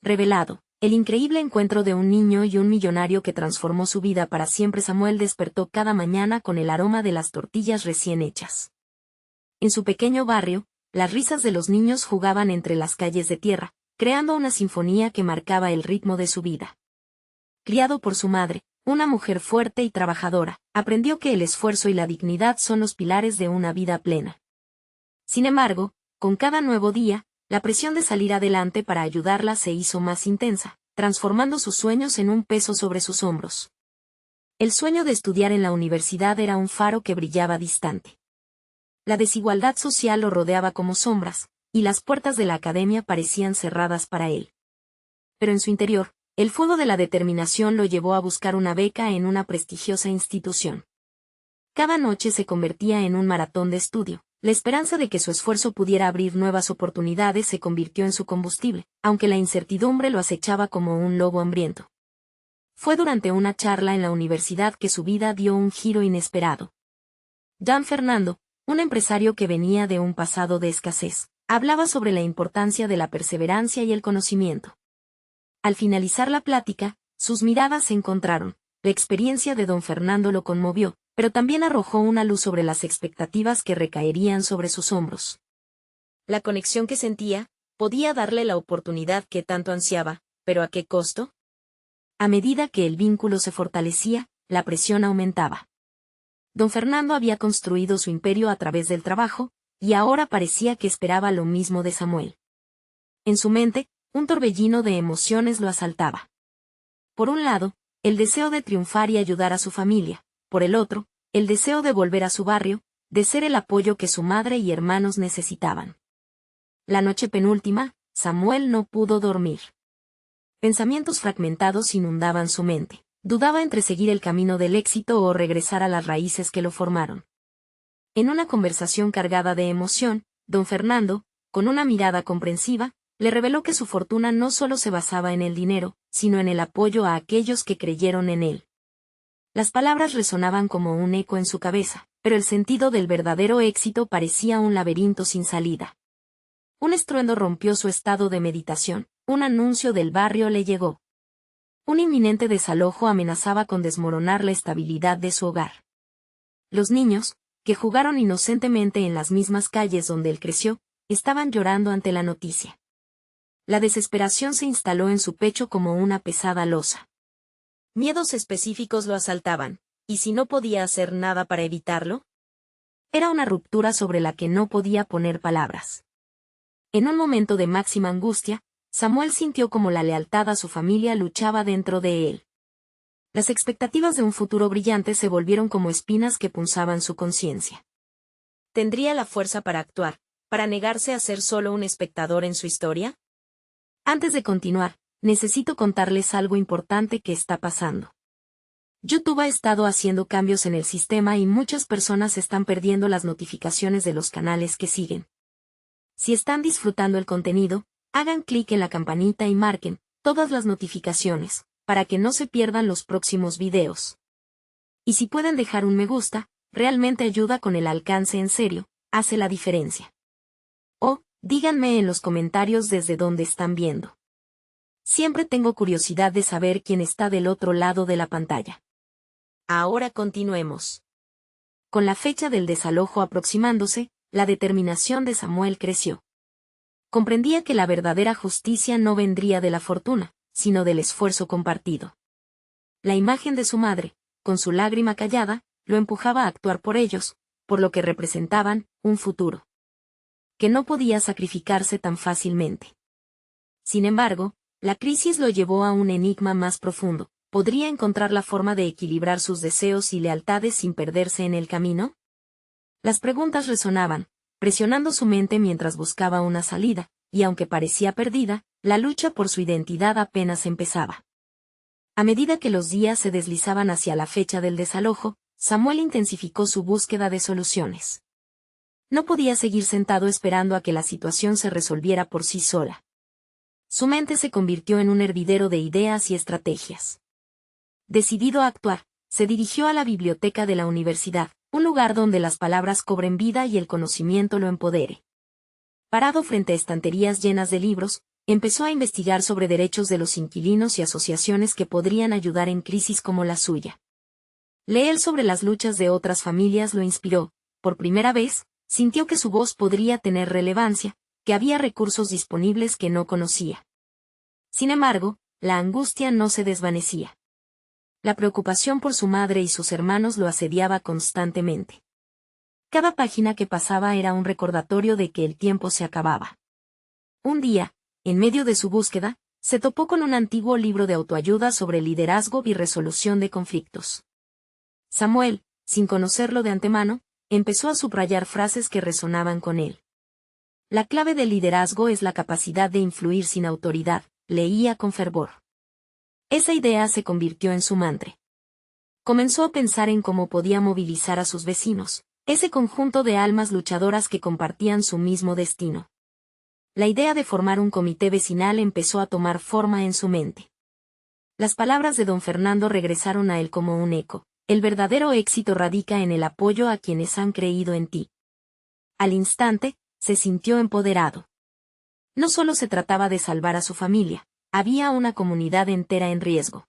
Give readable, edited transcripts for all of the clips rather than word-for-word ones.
Revelado, el increíble encuentro de un niño y un millonario que transformó su vida para siempre. Samuel despertó cada mañana con el aroma de las tortillas recién hechas. En su pequeño barrio, las risas de los niños jugaban entre las calles de tierra, creando una sinfonía que marcaba el ritmo de su vida. Criado por su madre, una mujer fuerte y trabajadora, aprendió que el esfuerzo y la dignidad son los pilares de una vida plena. Sin embargo, con cada nuevo día, la presión de salir adelante para ayudarla se hizo más intensa, transformando sus sueños en un peso sobre sus hombros. El sueño de estudiar en la universidad era un faro que brillaba distante. La desigualdad social lo rodeaba como sombras, y las puertas de la academia parecían cerradas para él. Pero en su interior, el fuego de la determinación lo llevó a buscar una beca en una prestigiosa institución. Cada noche se convertía en un maratón de estudio. La esperanza de que su esfuerzo pudiera abrir nuevas oportunidades se convirtió en su combustible, aunque la incertidumbre lo acechaba como un lobo hambriento. Fue durante una charla en la universidad que su vida dio un giro inesperado. Don Fernando, un empresario que venía de un pasado de escasez, hablaba sobre la importancia de la perseverancia y el conocimiento. Al finalizar la plática, sus miradas se encontraron. La experiencia de don Fernando lo conmovió, pero también arrojó una luz sobre las expectativas que recaerían sobre sus hombros. La conexión que sentía podía darle la oportunidad que tanto ansiaba, pero ¿a qué costo? A medida que el vínculo se fortalecía, la presión aumentaba. Don Fernando había construido su imperio a través del trabajo, y ahora parecía que esperaba lo mismo de Samuel. En su mente, un torbellino de emociones lo asaltaba. Por un lado, el deseo de triunfar y ayudar a su familia, por el otro, el deseo de volver a su barrio, de ser el apoyo que su madre y hermanos necesitaban. La noche penúltima, Samuel no pudo dormir. Pensamientos fragmentados inundaban su mente. Dudaba entre seguir el camino del éxito o regresar a las raíces que lo formaron. En una conversación cargada de emoción, don Fernando, con una mirada comprensiva, le reveló que su fortuna no solo se basaba en el dinero, sino en el apoyo a aquellos que creyeron en él. Las palabras resonaban como un eco en su cabeza, pero el sentido del verdadero éxito parecía un laberinto sin salida. Un estruendo rompió su estado de meditación, un anuncio del barrio le llegó. Un inminente desalojo amenazaba con desmoronar la estabilidad de su hogar. Los niños, que jugaron inocentemente en las mismas calles donde él creció, estaban llorando ante la noticia. La desesperación se instaló en su pecho como una pesada losa. Miedos específicos lo asaltaban, ¿y si no podía hacer nada para evitarlo? Era una ruptura sobre la que no podía poner palabras. En un momento de máxima angustia, Samuel sintió como la lealtad a su familia luchaba dentro de él. Las expectativas de un futuro brillante se volvieron como espinas que punzaban su conciencia. ¿Tendría la fuerza para actuar, para negarse a ser solo un espectador en su historia? Antes de continuar, necesito contarles algo importante que está pasando. YouTube ha estado haciendo cambios en el sistema y muchas personas están perdiendo las notificaciones de los canales que siguen. Si están disfrutando el contenido, hagan clic en la campanita y marquen todas las notificaciones, para que no se pierdan los próximos videos. Y si pueden dejar un me gusta, realmente ayuda con el alcance en serio, hace la diferencia. O, díganme en los comentarios desde dónde están viendo. Siempre tengo curiosidad de saber quién está del otro lado de la pantalla. Ahora continuemos. Con la fecha del desalojo aproximándose, la determinación de Samuel creció. Comprendía que la verdadera justicia no vendría de la fortuna, sino del esfuerzo compartido. La imagen de su madre, con su lágrima callada, lo empujaba a actuar por ellos, por lo que representaban un futuro que no podía sacrificarse tan fácilmente. Sin embargo, la crisis lo llevó a un enigma más profundo. ¿Podría encontrar la forma de equilibrar sus deseos y lealtades sin perderse en el camino? Las preguntas resonaban, presionando su mente mientras buscaba una salida, y aunque parecía perdida, la lucha por su identidad apenas empezaba. A medida que los días se deslizaban hacia la fecha del desalojo, Samuel intensificó su búsqueda de soluciones. No podía seguir sentado esperando a que la situación se resolviera por sí sola. Su mente se convirtió en un hervidero de ideas y estrategias. Decidido a actuar, se dirigió a la biblioteca de la universidad, un lugar donde las palabras cobren vida y el conocimiento lo empodere. Parado frente a estanterías llenas de libros, empezó a investigar sobre derechos de los inquilinos y asociaciones que podrían ayudar en crisis como la suya. Leer sobre las luchas de otras familias lo inspiró. Por primera vez, sintió que su voz podría tener relevancia, que había recursos disponibles que no conocía. Sin embargo, la angustia no se desvanecía. La preocupación por su madre y sus hermanos lo asediaba constantemente. Cada página que pasaba era un recordatorio de que el tiempo se acababa. Un día, en medio de su búsqueda, se topó con un antiguo libro de autoayuda sobre liderazgo y resolución de conflictos. Samuel, sin conocerlo de antemano, empezó a subrayar frases que resonaban con él. La clave del liderazgo es la capacidad de influir sin autoridad, leía con fervor. Esa idea se convirtió en su mantra. Comenzó a pensar en cómo podía movilizar a sus vecinos, ese conjunto de almas luchadoras que compartían su mismo destino. La idea de formar un comité vecinal empezó a tomar forma en su mente. Las palabras de don Fernando regresaron a él como un eco. El verdadero éxito radica en el apoyo a quienes han creído en ti. Al instante, se sintió empoderado. No solo se trataba de salvar a su familia, había una comunidad entera en riesgo.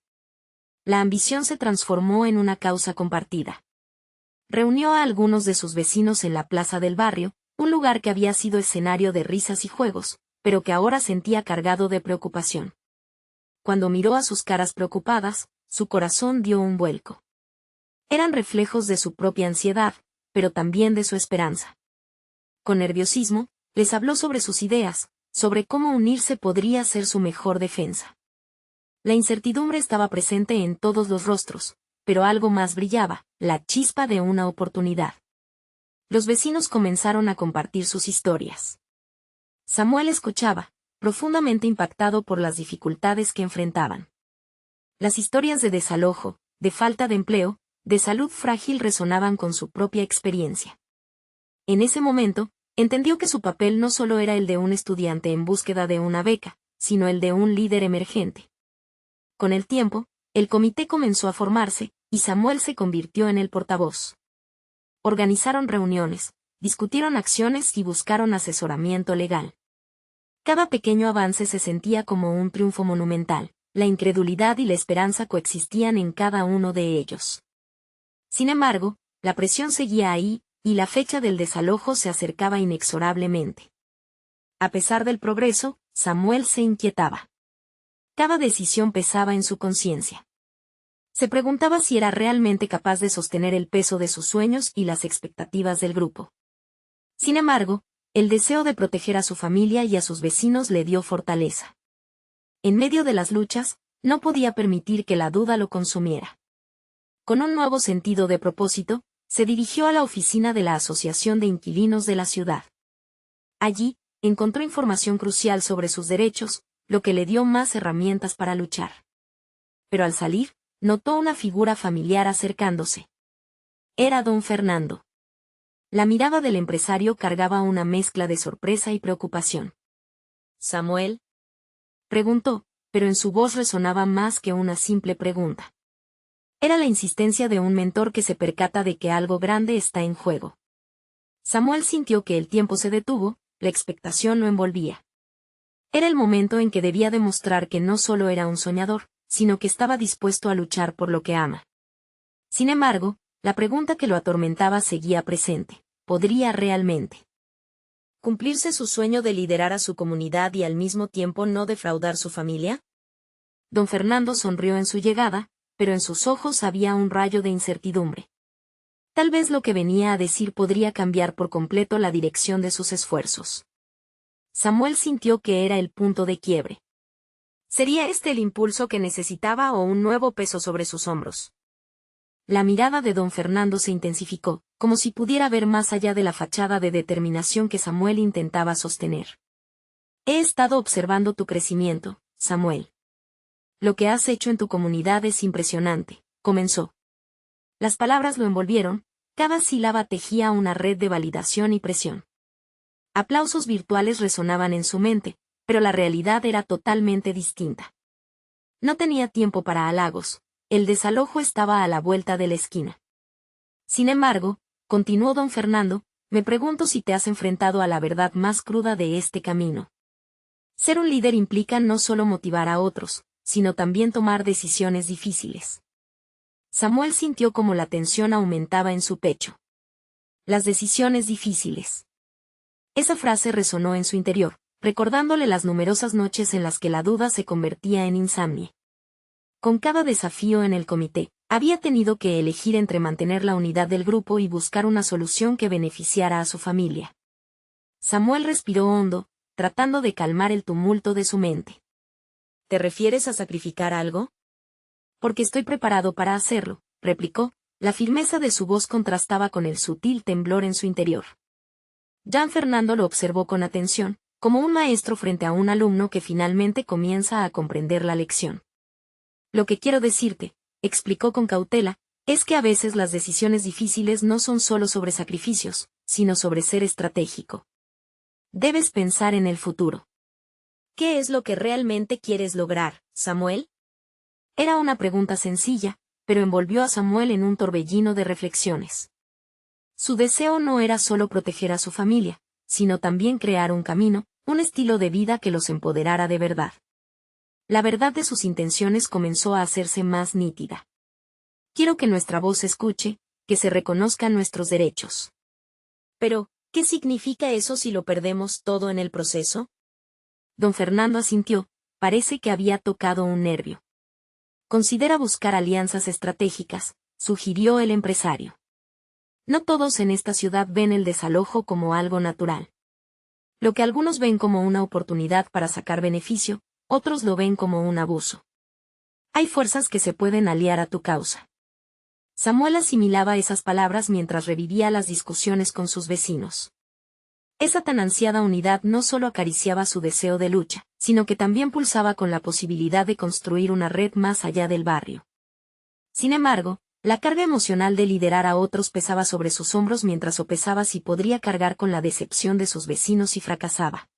La ambición se transformó en una causa compartida. Reunió a algunos de sus vecinos en la plaza del barrio, un lugar que había sido escenario de risas y juegos, pero que ahora sentía cargado de preocupación. Cuando miró a sus caras preocupadas, su corazón dio un vuelco. Eran reflejos de su propia ansiedad, pero también de su esperanza. Con nerviosismo, les habló sobre sus ideas, sobre cómo unirse podría ser su mejor defensa. La incertidumbre estaba presente en todos los rostros, pero algo más brillaba, la chispa de una oportunidad. Los vecinos comenzaron a compartir sus historias. Samuel escuchaba, profundamente impactado por las dificultades que enfrentaban. Las historias de desalojo, de falta de empleo, de salud frágil resonaban con su propia experiencia. En ese momento, entendió que su papel no solo era el de un estudiante en búsqueda de una beca, sino el de un líder emergente. Con el tiempo, el comité comenzó a formarse, y Samuel se convirtió en el portavoz. Organizaron reuniones, discutieron acciones y buscaron asesoramiento legal. Cada pequeño avance se sentía como un triunfo monumental, la incredulidad y la esperanza coexistían en cada uno de ellos. Sin embargo, la presión seguía ahí, y la fecha del desalojo se acercaba inexorablemente. A pesar del progreso, Samuel se inquietaba. Cada decisión pesaba en su conciencia. Se preguntaba si era realmente capaz de sostener el peso de sus sueños y las expectativas del grupo. Sin embargo, el deseo de proteger a su familia y a sus vecinos le dio fortaleza. En medio de las luchas, no podía permitir que la duda lo consumiera. Con un nuevo sentido de propósito, se dirigió a la oficina de la Asociación de Inquilinos de la ciudad. Allí, encontró información crucial sobre sus derechos, lo que le dio más herramientas para luchar. Pero al salir, notó una figura familiar acercándose. Era don Fernando. La mirada del empresario cargaba una mezcla de sorpresa y preocupación. ¿Samuel?, preguntó, pero en su voz resonaba más que una simple pregunta. Era la insistencia de un mentor que se percata de que algo grande está en juego. Samuel sintió que el tiempo se detuvo, la expectación lo envolvía. Era el momento en que debía demostrar que no solo era un soñador, sino que estaba dispuesto a luchar por lo que ama. Sin embargo, la pregunta que lo atormentaba seguía presente. ¿Podría realmente cumplirse su sueño de liderar a su comunidad y al mismo tiempo no defraudar su familia? Don Fernando sonrió en su llegada, pero en sus ojos había un rayo de incertidumbre. Tal vez lo que venía a decir podría cambiar por completo la dirección de sus esfuerzos. Samuel sintió que era el punto de quiebre. ¿Sería este el impulso que necesitaba o un nuevo peso sobre sus hombros? La mirada de don Fernando se intensificó, como si pudiera ver más allá de la fachada de determinación que Samuel intentaba sostener. He estado observando tu crecimiento, Samuel. Lo que has hecho en tu comunidad es impresionante, comenzó. Las palabras lo envolvieron, cada sílaba tejía una red de validación y presión. Aplausos virtuales resonaban en su mente, pero la realidad era totalmente distinta. No tenía tiempo para halagos, el desalojo estaba a la vuelta de la esquina. Sin embargo, continuó don Fernando, me pregunto si te has enfrentado a la verdad más cruda de este camino. Ser un líder implica no solo motivar a otros, sino también tomar decisiones difíciles. Samuel sintió como la tensión aumentaba en su pecho. Las decisiones difíciles. Esa frase resonó en su interior, recordándole las numerosas noches en las que la duda se convertía en insomnio. Con cada desafío en el comité, había tenido que elegir entre mantener la unidad del grupo y buscar una solución que beneficiara a su familia. Samuel respiró hondo, tratando de calmar el tumulto de su mente. ¿Te refieres a sacrificar algo? Porque estoy preparado para hacerlo, replicó. La firmeza de su voz contrastaba con el sutil temblor en su interior. Jean Fernando lo observó con atención, como un maestro frente a un alumno que finalmente comienza a comprender la lección. Lo que quiero decirte, explicó con cautela, es que a veces las decisiones difíciles no son solo sobre sacrificios, sino sobre ser estratégico. Debes pensar en el futuro. ¿Qué es lo que realmente quieres lograr, Samuel? Era una pregunta sencilla, pero envolvió a Samuel en un torbellino de reflexiones. Su deseo no era solo proteger a su familia, sino también crear un camino, un estilo de vida que los empoderara de verdad. La verdad de sus intenciones comenzó a hacerse más nítida. Quiero que nuestra voz se escuche, que se reconozcan nuestros derechos. Pero, ¿qué significa eso si lo perdemos todo en el proceso? Don Fernando asintió, parece que había tocado un nervio. Considera buscar alianzas estratégicas, sugirió el empresario. No todos en esta ciudad ven el desalojo como algo natural. Lo que algunos ven como una oportunidad para sacar beneficio, otros lo ven como un abuso. Hay fuerzas que se pueden aliar a tu causa. Samuel asimilaba esas palabras mientras revivía las discusiones con sus vecinos. Esa tan ansiada unidad no solo acariciaba su deseo de lucha, sino que también pulsaba con la posibilidad de construir una red más allá del barrio. Sin embargo, la carga emocional de liderar a otros pesaba sobre sus hombros mientras sopesaba si podría cargar con la decepción de sus vecinos si fracasaba.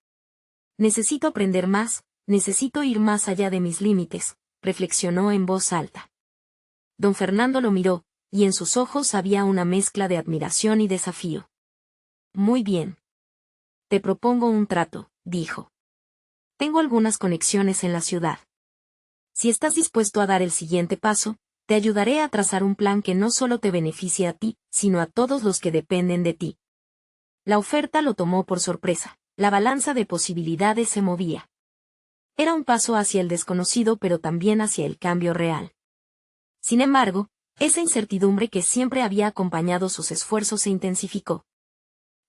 Necesito aprender más, necesito ir más allá de mis límites, reflexionó en voz alta. Don Fernando lo miró, y en sus ojos había una mezcla de admiración y desafío. Muy bien. Te propongo un trato, dijo. Tengo algunas conexiones en la ciudad. Si estás dispuesto a dar el siguiente paso, te ayudaré a trazar un plan que no solo te beneficie a ti, sino a todos los que dependen de ti. La oferta lo tomó por sorpresa, la balanza de posibilidades se movía. Era un paso hacia el desconocido pero también hacia el cambio real. Sin embargo, esa incertidumbre que siempre había acompañado sus esfuerzos se intensificó.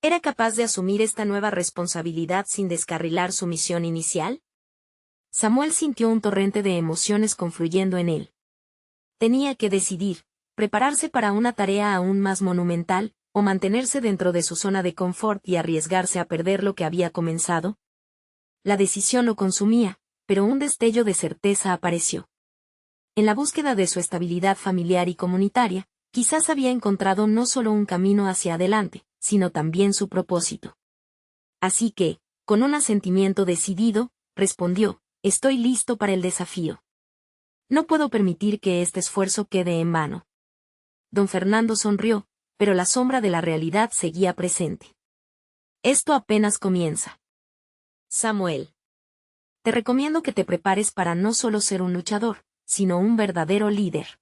¿Era capaz de asumir esta nueva responsabilidad sin descarrilar su misión inicial? Samuel sintió un torrente de emociones confluyendo en él. Tenía que decidir, prepararse para una tarea aún más monumental, o mantenerse dentro de su zona de confort y arriesgarse a perder lo que había comenzado. La decisión lo consumía, pero un destello de certeza apareció. En la búsqueda de su estabilidad familiar y comunitaria, quizás había encontrado no solo un camino hacia adelante, sino también su propósito. Así que, con un asentimiento decidido, respondió, estoy listo para el desafío. No puedo permitir que este esfuerzo quede en vano. Don Fernando sonrió, pero la sombra de la realidad seguía presente. Esto apenas comienza. Samuel. Te recomiendo que te prepares para no solo ser un luchador, sino un verdadero líder.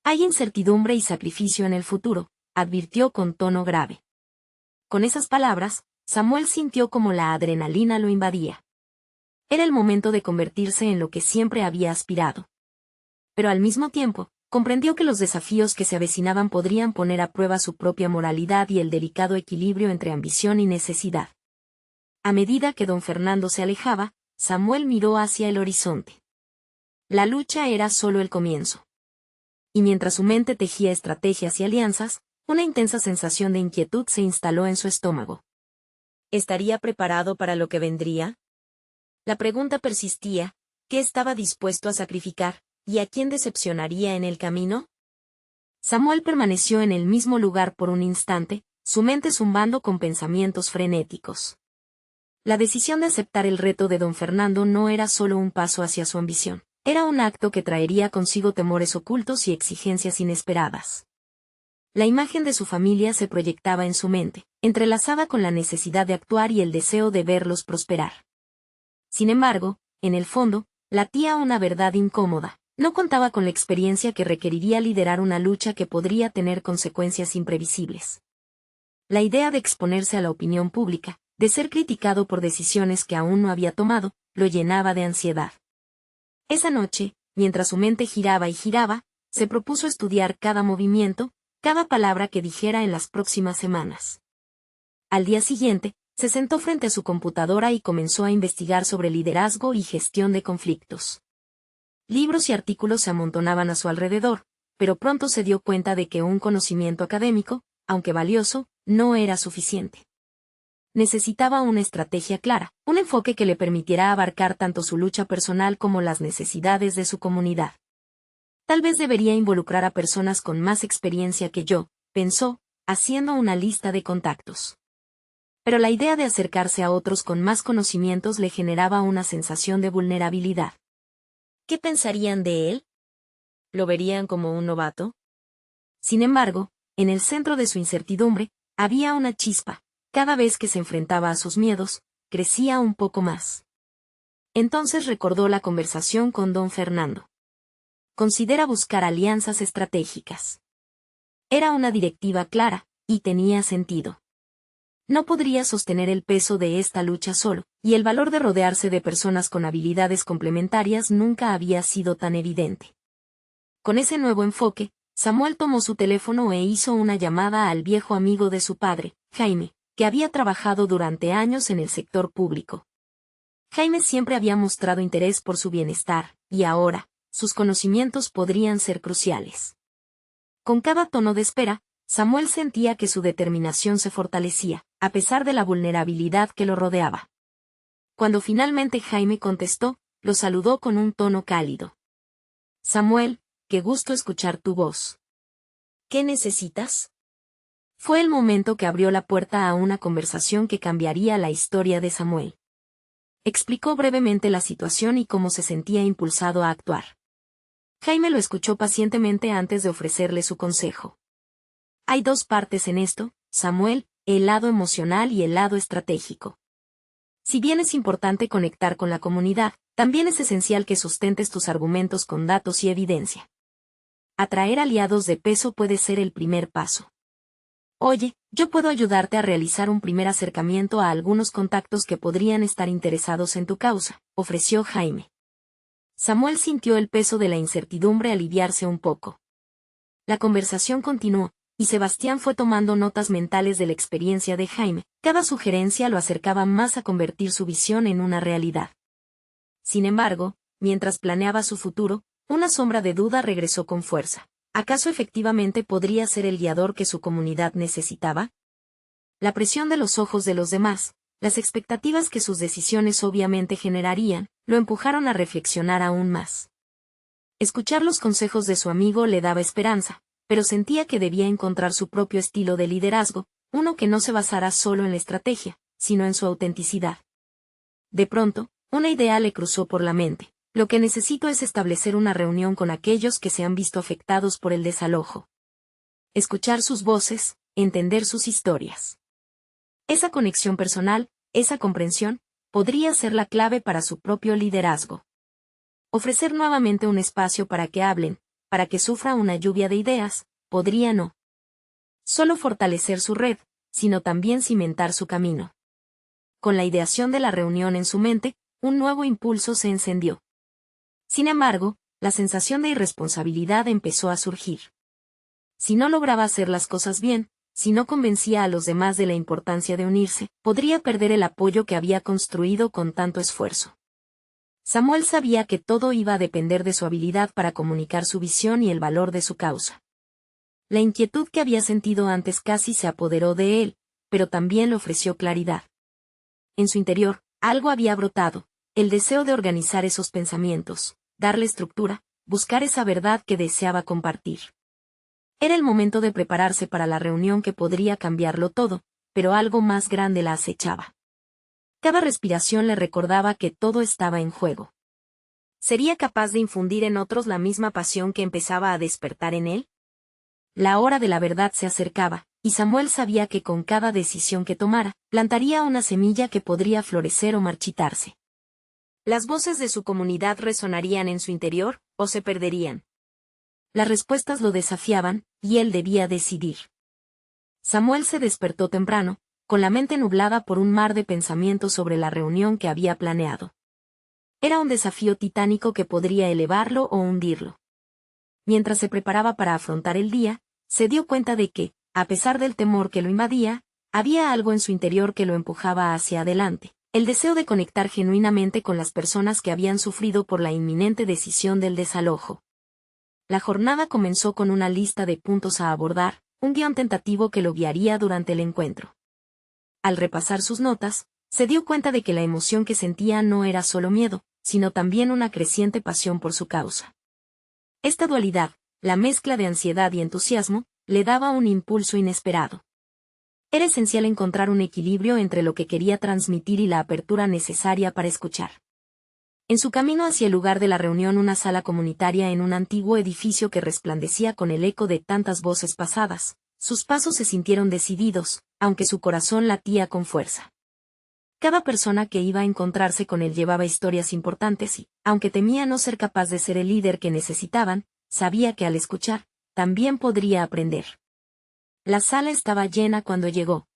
Hay incertidumbre y sacrificio en el futuro, advirtió con tono grave. Con esas palabras, Samuel sintió como la adrenalina lo invadía. Era el momento de convertirse en lo que siempre había aspirado. Pero al mismo tiempo, comprendió que los desafíos que se avecinaban podrían poner a prueba su propia moralidad y el delicado equilibrio entre ambición y necesidad. A medida que don Fernando se alejaba, Samuel miró hacia el horizonte. La lucha era solo el comienzo. Y mientras su mente tejía estrategias y alianzas, una intensa sensación de inquietud se instaló en su estómago. ¿Estaría preparado para lo que vendría? La pregunta persistía, ¿qué estaba dispuesto a sacrificar, y a quién decepcionaría en el camino? Samuel permaneció en el mismo lugar por un instante, su mente zumbando con pensamientos frenéticos. La decisión de aceptar el reto de don Fernando no era solo un paso hacia su ambición, era un acto que traería consigo temores ocultos y exigencias inesperadas. La imagen de su familia se proyectaba en su mente, entrelazada con la necesidad de actuar y el deseo de verlos prosperar. Sin embargo, en el fondo, latía una verdad incómoda. No contaba con la experiencia que requeriría liderar una lucha que podría tener consecuencias imprevisibles. La idea de exponerse a la opinión pública, de ser criticado por decisiones que aún no había tomado, lo llenaba de ansiedad. Esa noche, mientras su mente giraba y giraba, se propuso estudiar cada movimiento, cada palabra que dijera en las próximas semanas. Al día siguiente, se sentó frente a su computadora y comenzó a investigar sobre liderazgo y gestión de conflictos. Libros y artículos se amontonaban a su alrededor, pero pronto se dio cuenta de que un conocimiento académico, aunque valioso, no era suficiente. Necesitaba una estrategia clara, un enfoque que le permitiera abarcar tanto su lucha personal como las necesidades de su comunidad. Tal vez debería involucrar a personas con más experiencia que yo, pensó, haciendo una lista de contactos. Pero la idea de acercarse a otros con más conocimientos le generaba una sensación de vulnerabilidad. ¿Qué pensarían de él? ¿Lo verían como un novato? Sin embargo, en el centro de su incertidumbre, había una chispa. Cada vez que se enfrentaba a sus miedos, crecía un poco más. Entonces recordó la conversación con don Fernando. Considera buscar alianzas estratégicas. Era una directiva clara, y tenía sentido. No podría sostener el peso de esta lucha solo, y el valor de rodearse de personas con habilidades complementarias nunca había sido tan evidente. Con ese nuevo enfoque, Samuel tomó su teléfono e hizo una llamada al viejo amigo de su padre, Jaime, que había trabajado durante años en el sector público. Jaime siempre había mostrado interés por su bienestar, y ahora, sus conocimientos podrían ser cruciales. Con cada tono de espera, Samuel sentía que su determinación se fortalecía, a pesar de la vulnerabilidad que lo rodeaba. Cuando finalmente Jaime contestó, lo saludó con un tono cálido. Samuel, qué gusto escuchar tu voz. ¿Qué necesitas? Fue el momento que abrió la puerta a una conversación que cambiaría la historia de Samuel. Explicó brevemente la situación y cómo se sentía impulsado a actuar. Jaime lo escuchó pacientemente antes de ofrecerle su consejo. Hay dos partes en esto, Samuel, el lado emocional y el lado estratégico. Si bien es importante conectar con la comunidad, también es esencial que sustentes tus argumentos con datos y evidencia. Atraer aliados de peso puede ser el primer paso. Oye, yo puedo ayudarte a realizar un primer acercamiento a algunos contactos que podrían estar interesados en tu causa, ofreció Jaime. Samuel sintió el peso de la incertidumbre aliviarse un poco. La conversación continuó, y Sebastián fue tomando notas mentales de la experiencia de Jaime. Cada sugerencia lo acercaba más a convertir su visión en una realidad. Sin embargo, mientras planeaba su futuro, una sombra de duda regresó con fuerza. ¿Acaso efectivamente podría ser el guiador que su comunidad necesitaba? La presión de los ojos de los demás, las expectativas que sus decisiones obviamente generarían, lo empujaron a reflexionar aún más. Escuchar los consejos de su amigo le daba esperanza, pero sentía que debía encontrar su propio estilo de liderazgo, uno que no se basara solo en la estrategia, sino en su autenticidad. De pronto, una idea le cruzó por la mente. Lo que necesito es establecer una reunión con aquellos que se han visto afectados por el desalojo. Escuchar sus voces, entender sus historias. Esa conexión personal, esa comprensión, podría ser la clave para su propio liderazgo. Ofrecer nuevamente un espacio para que hablen, para que sufra una lluvia de ideas, podría no solo fortalecer su red, sino también cimentar su camino. Con la ideación de la reunión en su mente, un nuevo impulso se encendió. Sin embargo, la sensación de irresponsabilidad empezó a surgir. Si no lograba hacer las cosas bien, si no convencía a los demás de la importancia de unirse, podría perder el apoyo que había construido con tanto esfuerzo. Samuel sabía que todo iba a depender de su habilidad para comunicar su visión y el valor de su causa. La inquietud que había sentido antes casi se apoderó de él, pero también le ofreció claridad. En su interior, algo había brotado, el deseo de organizar esos pensamientos, darle estructura, buscar esa verdad que deseaba compartir. Era el momento de prepararse para la reunión que podría cambiarlo todo, pero algo más grande la acechaba. Cada respiración le recordaba que todo estaba en juego. ¿Sería capaz de infundir en otros la misma pasión que empezaba a despertar en él? La hora de la verdad se acercaba, y Samuel sabía que con cada decisión que tomara, plantaría una semilla que podría florecer o marchitarse. ¿Las voces de su comunidad resonarían en su interior, o se perderían? Las respuestas lo desafiaban, y él debía decidir. Samuel se despertó temprano, con la mente nublada por un mar de pensamientos sobre la reunión que había planeado. Era un desafío titánico que podría elevarlo o hundirlo. Mientras se preparaba para afrontar el día, se dio cuenta de que, a pesar del temor que lo invadía, había algo en su interior que lo empujaba hacia adelante, el deseo de conectar genuinamente con las personas que habían sufrido por la inminente decisión del desalojo. La jornada comenzó con una lista de puntos a abordar, un guión tentativo que lo guiaría durante el encuentro. Al repasar sus notas, se dio cuenta de que la emoción que sentía no era solo miedo, sino también una creciente pasión por su causa. Esta dualidad, la mezcla de ansiedad y entusiasmo, le daba un impulso inesperado. Era esencial encontrar un equilibrio entre lo que quería transmitir y la apertura necesaria para escuchar. En su camino hacia el lugar de la reunión, una sala comunitaria en un antiguo edificio que resplandecía con el eco de tantas voces pasadas, sus pasos se sintieron decididos, aunque su corazón latía con fuerza. Cada persona que iba a encontrarse con él llevaba historias importantes y, aunque temía no ser capaz de ser el líder que necesitaban, sabía que al escuchar, también podría aprender. La sala estaba llena cuando llegó.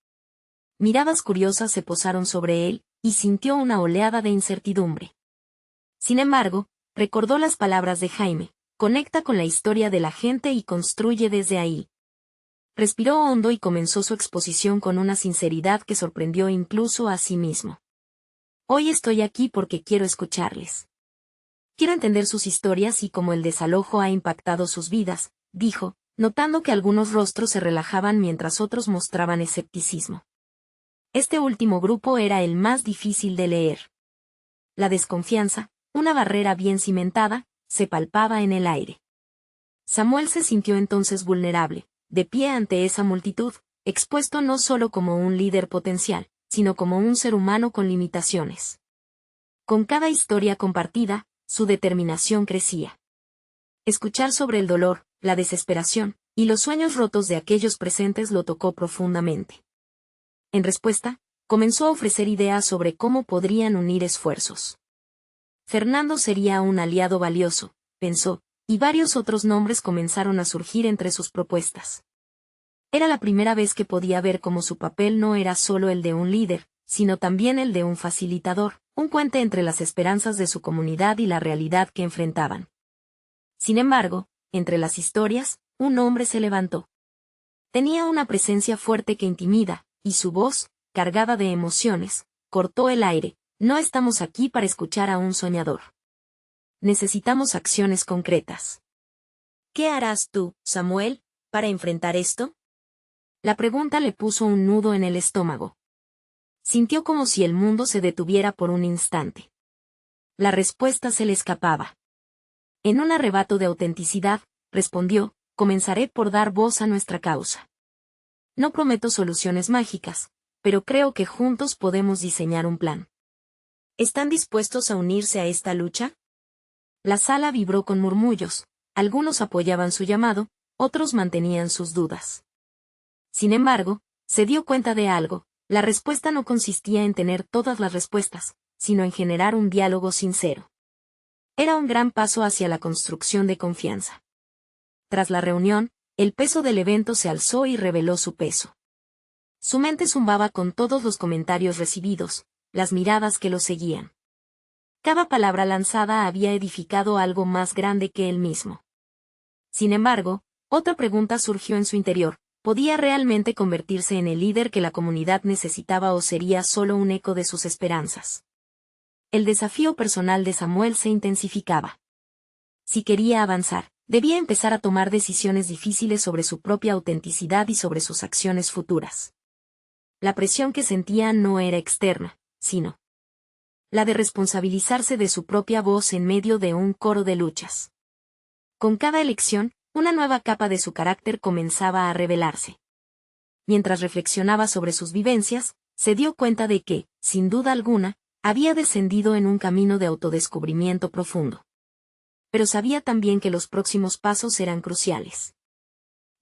Miradas curiosas se posaron sobre él, y sintió una oleada de incertidumbre. Sin embargo, recordó las palabras de Jaime: conecta con la historia de la gente y construye desde ahí. Respiró hondo y comenzó su exposición con una sinceridad que sorprendió incluso a sí mismo. Hoy estoy aquí porque quiero escucharles. Quiero entender sus historias y cómo el desalojo ha impactado sus vidas, dijo, notando que algunos rostros se relajaban mientras otros mostraban escepticismo. Este último grupo era el más difícil de leer. La desconfianza, una barrera bien cimentada, se palpaba en el aire. Samuel se sintió entonces vulnerable, de pie ante esa multitud, expuesto no solo como un líder potencial, sino como un ser humano con limitaciones. Con cada historia compartida, su determinación crecía. Escuchar sobre el dolor, la desesperación, y los sueños rotos de aquellos presentes lo tocó profundamente. En respuesta, comenzó a ofrecer ideas sobre cómo podrían unir esfuerzos. Fernando sería un aliado valioso, pensó, y varios otros nombres comenzaron a surgir entre sus propuestas. Era la primera vez que podía ver cómo su papel no era solo el de un líder, sino también el de un facilitador, un puente entre las esperanzas de su comunidad y la realidad que enfrentaban. Sin embargo, entre las historias, un hombre se levantó. Tenía una presencia fuerte que intimida, y su voz, cargada de emociones, cortó el aire: no estamos aquí para escuchar a un soñador. Necesitamos acciones concretas. ¿Qué harás tú, Samuel, para enfrentar esto? La pregunta le puso un nudo en el estómago. Sintió como si el mundo se detuviera por un instante. La respuesta se le escapaba. En un arrebato de autenticidad, respondió: comenzaré por dar voz a nuestra causa. No prometo soluciones mágicas, pero creo que juntos podemos diseñar un plan. ¿Están dispuestos a unirse a esta lucha? La sala vibró con murmullos, algunos apoyaban su llamado, otros mantenían sus dudas. Sin embargo, se dio cuenta de algo: la respuesta no consistía en tener todas las respuestas, sino en generar un diálogo sincero. Era un gran paso hacia la construcción de confianza. Tras la reunión, el peso del evento se alzó y reveló su peso. Su mente zumbaba con todos los comentarios recibidos, las miradas que lo seguían. Cada palabra lanzada había edificado algo más grande que él mismo. Sin embargo, otra pregunta surgió en su interior: ¿podía realmente convertirse en el líder que la comunidad necesitaba o sería solo un eco de sus esperanzas? El desafío personal de Samuel se intensificaba. Si quería avanzar, debía empezar a tomar decisiones difíciles sobre su propia autenticidad y sobre sus acciones futuras. La presión que sentía no era externa, sino la de responsabilizarse de su propia voz en medio de un coro de luchas. Con cada elección, una nueva capa de su carácter comenzaba a revelarse. Mientras reflexionaba sobre sus vivencias, se dio cuenta de que, sin duda alguna, había descendido en un camino de autodescubrimiento profundo. Pero sabía también que los próximos pasos eran cruciales.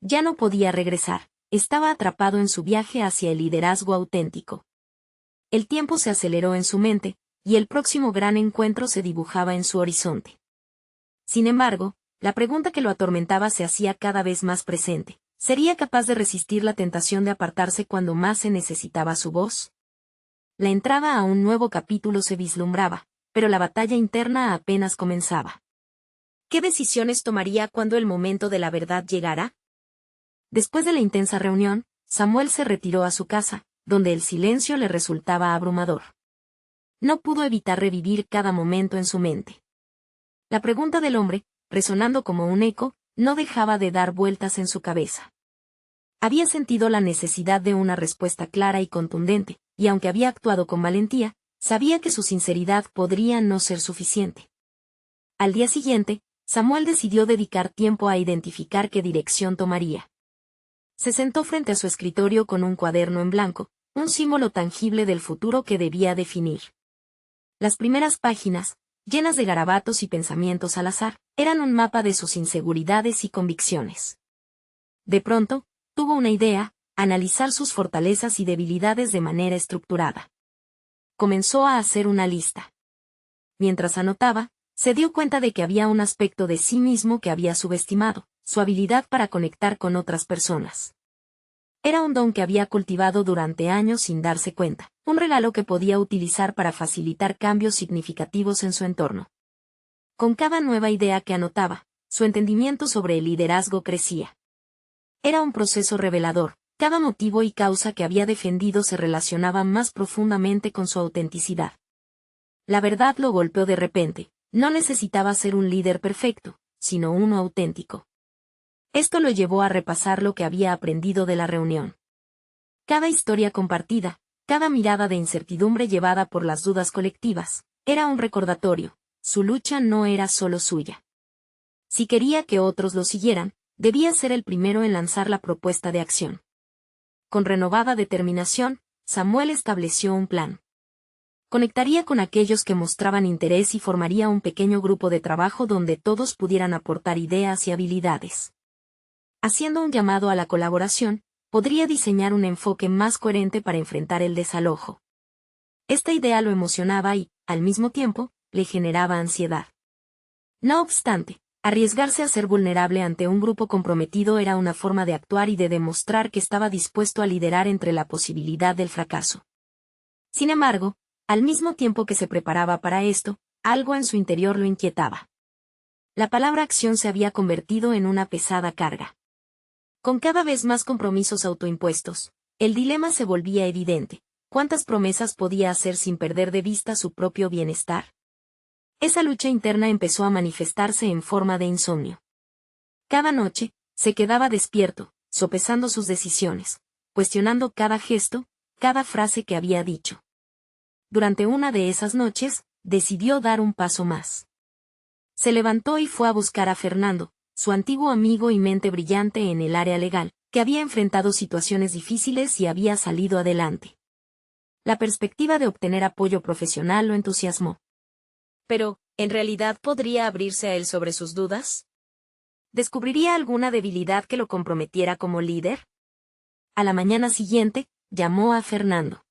Ya no podía regresar, estaba atrapado en su viaje hacia el liderazgo auténtico. El tiempo se aceleró en su mente, y el próximo gran encuentro se dibujaba en su horizonte. Sin embargo, la pregunta que lo atormentaba se hacía cada vez más presente. ¿Sería capaz de resistir la tentación de apartarse cuando más se necesitaba su voz? La entrada a un nuevo capítulo se vislumbraba, pero la batalla interna apenas comenzaba. ¿Qué decisiones tomaría cuando el momento de la verdad llegara? Después de la intensa reunión, Samuel se retiró a su casa, donde el silencio le resultaba abrumador. No pudo evitar revivir cada momento en su mente. La pregunta del hombre, resonando como un eco, no dejaba de dar vueltas en su cabeza. Había sentido la necesidad de una respuesta clara y contundente, y aunque había actuado con valentía, sabía que su sinceridad podría no ser suficiente. Al día siguiente, Samuel decidió dedicar tiempo a identificar qué dirección tomaría. Se sentó frente a su escritorio con un cuaderno en blanco, un símbolo tangible del futuro que debía definir. Las primeras páginas, llenas de garabatos y pensamientos al azar, eran un mapa de sus inseguridades y convicciones. De pronto, tuvo una idea: analizar sus fortalezas y debilidades de manera estructurada. Comenzó a hacer una lista. Mientras anotaba, se dio cuenta de que había un aspecto de sí mismo que había subestimado: su habilidad para conectar con otras personas. Era un don que había cultivado durante años sin darse cuenta, un regalo que podía utilizar para facilitar cambios significativos en su entorno. Con cada nueva idea que anotaba, su entendimiento sobre el liderazgo crecía. Era un proceso revelador: cada motivo y causa que había defendido se relacionaba más profundamente con su autenticidad. La verdad lo golpeó de repente: no necesitaba ser un líder perfecto, sino uno auténtico. Esto lo llevó a repasar lo que había aprendido de la reunión. Cada historia compartida, cada mirada de incertidumbre llevada por las dudas colectivas, era un recordatorio: su lucha no era solo suya. Si quería que otros lo siguieran, debía ser el primero en lanzar la propuesta de acción. Con renovada determinación, Samuel estableció un plan. Conectaría con aquellos que mostraban interés y formaría un pequeño grupo de trabajo donde todos pudieran aportar ideas y habilidades. Haciendo un llamado a la colaboración, podría diseñar un enfoque más coherente para enfrentar el desalojo. Esta idea lo emocionaba y, al mismo tiempo, le generaba ansiedad. No obstante, arriesgarse a ser vulnerable ante un grupo comprometido era una forma de actuar y de demostrar que estaba dispuesto a liderar entre la posibilidad del fracaso. Sin embargo, al mismo tiempo que se preparaba para esto, algo en su interior lo inquietaba. La palabra acción se había convertido en una pesada carga. Con cada vez más compromisos autoimpuestos, el dilema se volvía evidente: ¿cuántas promesas podía hacer sin perder de vista su propio bienestar? Esa lucha interna empezó a manifestarse en forma de insomnio. Cada noche, se quedaba despierto, sopesando sus decisiones, cuestionando cada gesto, cada frase que había dicho. Durante una de esas noches, decidió dar un paso más. Se levantó y fue a buscar a Fernando, su antiguo amigo y mente brillante en el área legal, que había enfrentado situaciones difíciles y había salido adelante. La perspectiva de obtener apoyo profesional lo entusiasmó. Pero, ¿en realidad podría abrirse a él sobre sus dudas? ¿Descubriría alguna debilidad que lo comprometiera como líder? A la mañana siguiente, llamó a Fernando.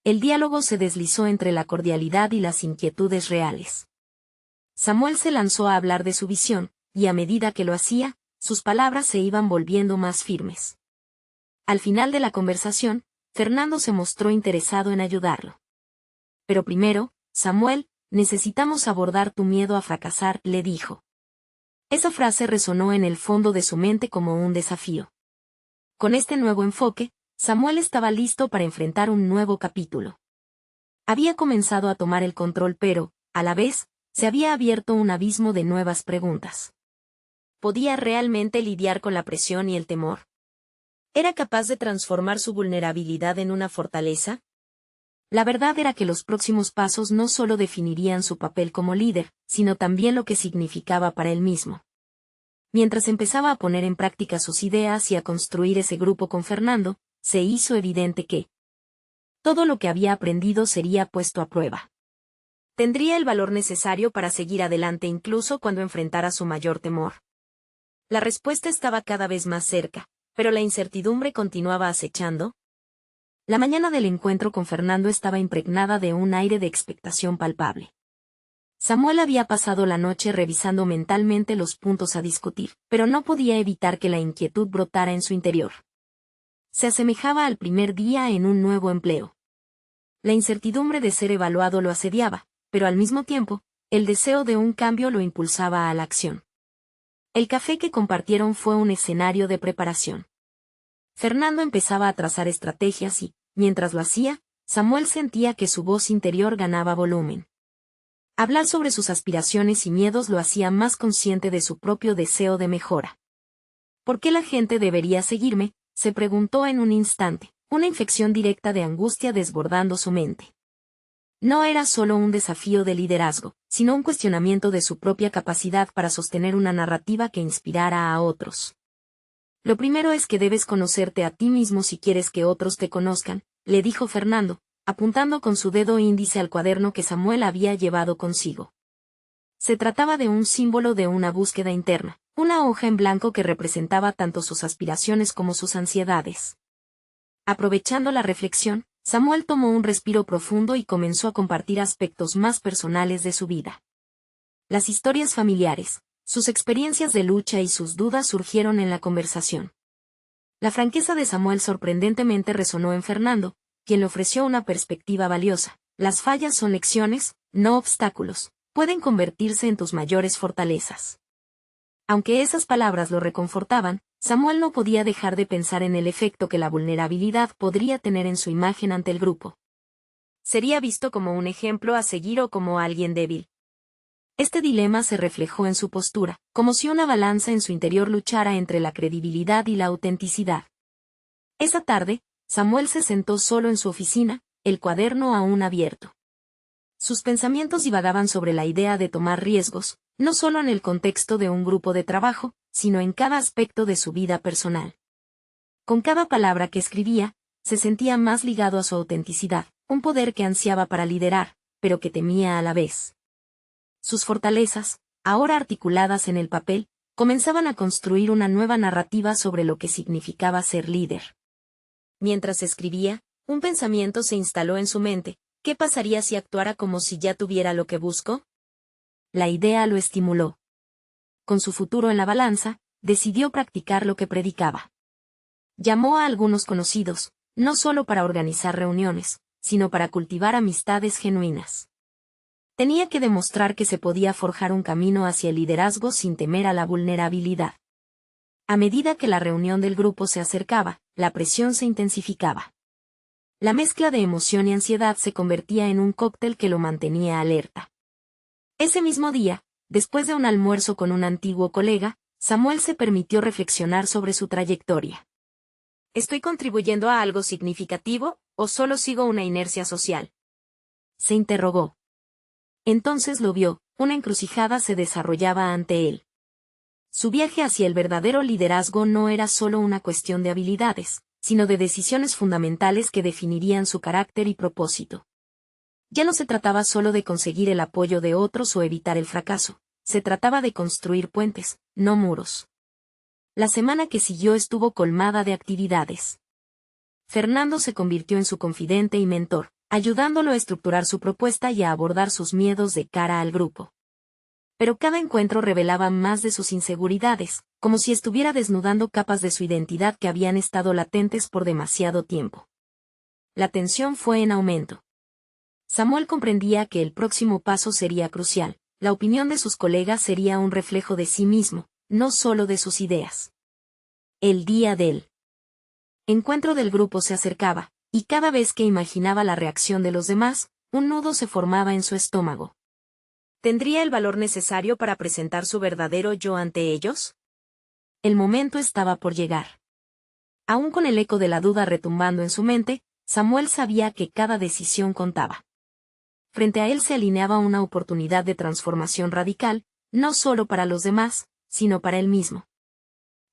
El diálogo se deslizó entre la cordialidad y las inquietudes reales. Samuel se lanzó a hablar de su visión, y a medida que lo hacía, sus palabras se iban volviendo más firmes. Al final de la conversación, Fernando se mostró interesado en ayudarlo. Pero primero, Samuel, necesitamos abordar tu miedo a fracasar, le dijo. Esa frase resonó en el fondo de su mente como un desafío. Con este nuevo enfoque, Samuel estaba listo para enfrentar un nuevo capítulo. Había comenzado a tomar el control, pero, a la vez, se había abierto un abismo de nuevas preguntas. ¿Podía realmente lidiar con la presión y el temor? ¿Era capaz de transformar su vulnerabilidad en una fortaleza? La verdad era que los próximos pasos no solo definirían su papel como líder, sino también lo que significaba para él mismo. Mientras empezaba a poner en práctica sus ideas y a construir ese grupo con Fernando, se hizo evidente que todo lo que había aprendido sería puesto a prueba. ¿Tendría el valor necesario para seguir adelante incluso cuando enfrentara su mayor temor? La respuesta estaba cada vez más cerca, pero la incertidumbre continuaba acechando. La mañana del encuentro con Fernando estaba impregnada de un aire de expectación palpable. Samuel había pasado la noche revisando mentalmente los puntos a discutir, pero no podía evitar que la inquietud brotara en su interior. Se asemejaba al primer día en un nuevo empleo. La incertidumbre de ser evaluado lo asediaba, pero al mismo tiempo, el deseo de un cambio lo impulsaba a la acción. El café que compartieron fue un escenario de preparación. Fernando empezaba a trazar estrategias y, mientras lo hacía, Samuel sentía que su voz interior ganaba volumen. Hablar sobre sus aspiraciones y miedos lo hacía más consciente de su propio deseo de mejora. ¿Por qué la gente debería seguirme?, se preguntó en un instante, una infección directa de angustia desbordando su mente. No era solo un desafío de liderazgo, sino un cuestionamiento de su propia capacidad para sostener una narrativa que inspirara a otros. Lo primero es que debes conocerte a ti mismo si quieres que otros te conozcan, le dijo Fernando, apuntando con su dedo índice al cuaderno que Samuel había llevado consigo. Se trataba de un símbolo de una búsqueda interna, una hoja en blanco que representaba tanto sus aspiraciones como sus ansiedades. Aprovechando la reflexión, Samuel tomó un respiro profundo y comenzó a compartir aspectos más personales de su vida. Las historias familiares, sus experiencias de lucha y sus dudas surgieron en la conversación. La franqueza de Samuel sorprendentemente resonó en Fernando, quien le ofreció una perspectiva valiosa. Las fallas son lecciones, no obstáculos, pueden convertirse en tus mayores fortalezas. Aunque esas palabras lo reconfortaban, Samuel no podía dejar de pensar en el efecto que la vulnerabilidad podría tener en su imagen ante el grupo. ¿Sería visto como un ejemplo a seguir o como alguien débil? Este dilema se reflejó en su postura, como si una balanza en su interior luchara entre la credibilidad y la autenticidad. Esa tarde, Samuel se sentó solo en su oficina, el cuaderno aún abierto. Sus pensamientos divagaban sobre la idea de tomar riesgos, no solo en el contexto de un grupo de trabajo, sino en cada aspecto de su vida personal. Con cada palabra que escribía, se sentía más ligado a su autenticidad, un poder que ansiaba para liderar, pero que temía a la vez. Sus fortalezas, ahora articuladas en el papel, comenzaban a construir una nueva narrativa sobre lo que significaba ser líder. Mientras escribía, un pensamiento se instaló en su mente: ¿qué pasaría si actuara como si ya tuviera lo que busco? La idea lo estimuló. Con su futuro en la balanza, decidió practicar lo que predicaba. Llamó a algunos conocidos, no solo para organizar reuniones, sino para cultivar amistades genuinas. Tenía que demostrar que se podía forjar un camino hacia el liderazgo sin temer a la vulnerabilidad. A medida que la reunión del grupo se acercaba, la presión se intensificaba. La mezcla de emoción y ansiedad se convertía en un cóctel que lo mantenía alerta. Ese mismo día, después de un almuerzo con un antiguo colega, Samuel se permitió reflexionar sobre su trayectoria. ¿Estoy contribuyendo a algo significativo, o solo sigo una inercia social?, se interrogó. Entonces lo vio, una encrucijada se desarrollaba ante él. Su viaje hacia el verdadero liderazgo no era solo una cuestión de habilidades, sino de decisiones fundamentales que definirían su carácter y propósito. Ya no se trataba solo de conseguir el apoyo de otros o evitar el fracaso, se trataba de construir puentes, no muros. La semana que siguió estuvo colmada de actividades. Fernando se convirtió en su confidente y mentor, ayudándolo a estructurar su propuesta y a abordar sus miedos de cara al grupo. Pero cada encuentro revelaba más de sus inseguridades, como si estuviera desnudando capas de su identidad que habían estado latentes por demasiado tiempo. La tensión fue en aumento. Samuel comprendía que el próximo paso sería crucial. La opinión de sus colegas sería un reflejo de sí mismo, no solo de sus ideas. El día del encuentro del grupo se acercaba, y cada vez que imaginaba la reacción de los demás, un nudo se formaba en su estómago. ¿Tendría el valor necesario para presentar su verdadero yo ante ellos? El momento estaba por llegar. Aún con el eco de la duda retumbando en su mente, Samuel sabía que cada decisión contaba. Frente a él se alineaba una oportunidad de transformación radical, no solo para los demás, sino para él mismo.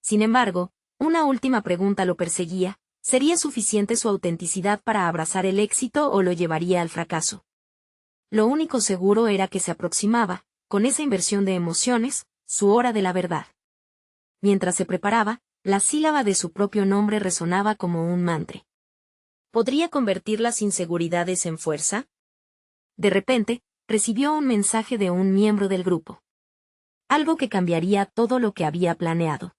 Sin embargo, una última pregunta lo perseguía: ¿sería suficiente su autenticidad para abrazar el éxito o lo llevaría al fracaso? Lo único seguro era que se aproximaba, con esa inversión de emociones, su hora de la verdad. Mientras se preparaba, la sílaba de su propio nombre resonaba como un mantra. ¿Podría convertir las inseguridades en fuerza? De repente, recibió un mensaje de un miembro del grupo. Algo que cambiaría todo lo que había planeado.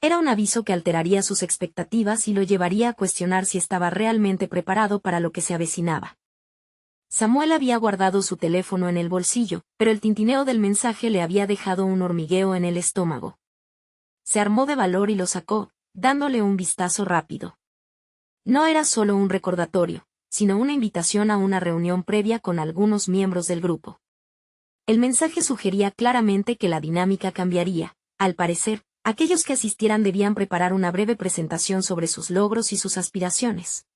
Era un aviso que alteraría sus expectativas y lo llevaría a cuestionar si estaba realmente preparado para lo que se avecinaba. Samuel había guardado su teléfono en el bolsillo, pero el tintineo del mensaje le había dejado un hormigueo en el estómago. Se armó de valor y lo sacó, dándole un vistazo rápido. No era solo un recordatorio, sino una invitación a una reunión previa con algunos miembros del grupo. El mensaje sugería claramente que la dinámica cambiaría. Al parecer, aquellos que asistieran debían preparar una breve presentación sobre sus logros y sus aspiraciones.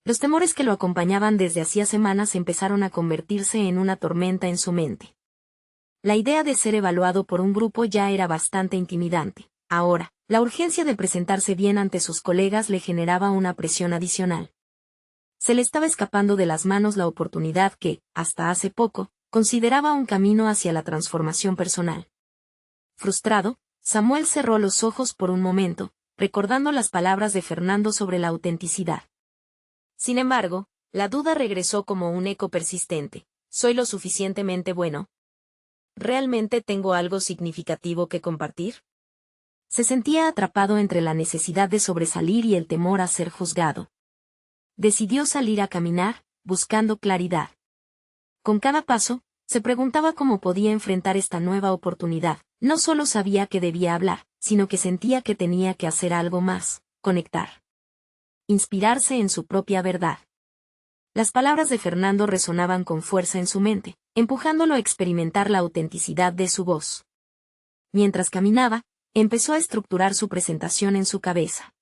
Los temores que lo acompañaban desde hacía semanas empezaron a convertirse en una tormenta en su mente. La idea de ser evaluado por un grupo ya era bastante intimidante. Ahora, la urgencia de presentarse bien ante sus colegas le generaba una presión adicional. Se le estaba escapando de las manos la oportunidad que, hasta hace poco, consideraba un camino hacia la transformación personal. Frustrado, Samuel cerró los ojos por un momento, recordando las palabras de Fernando sobre la autenticidad. Sin embargo, la duda regresó como un eco persistente. ¿Soy lo suficientemente bueno? ¿Realmente tengo algo significativo que compartir? Se sentía atrapado entre la necesidad de sobresalir y el temor a ser juzgado. Decidió salir a caminar, buscando claridad. Con cada paso, se preguntaba cómo podía enfrentar esta nueva oportunidad. No solo sabía que debía hablar, sino que sentía que tenía que hacer algo más, conectar. Inspirarse en su propia verdad. Las palabras de Fernando resonaban con fuerza en su mente, empujándolo a experimentar la autenticidad de su voz. Mientras caminaba, empezó a estructurar su presentación en su cabeza.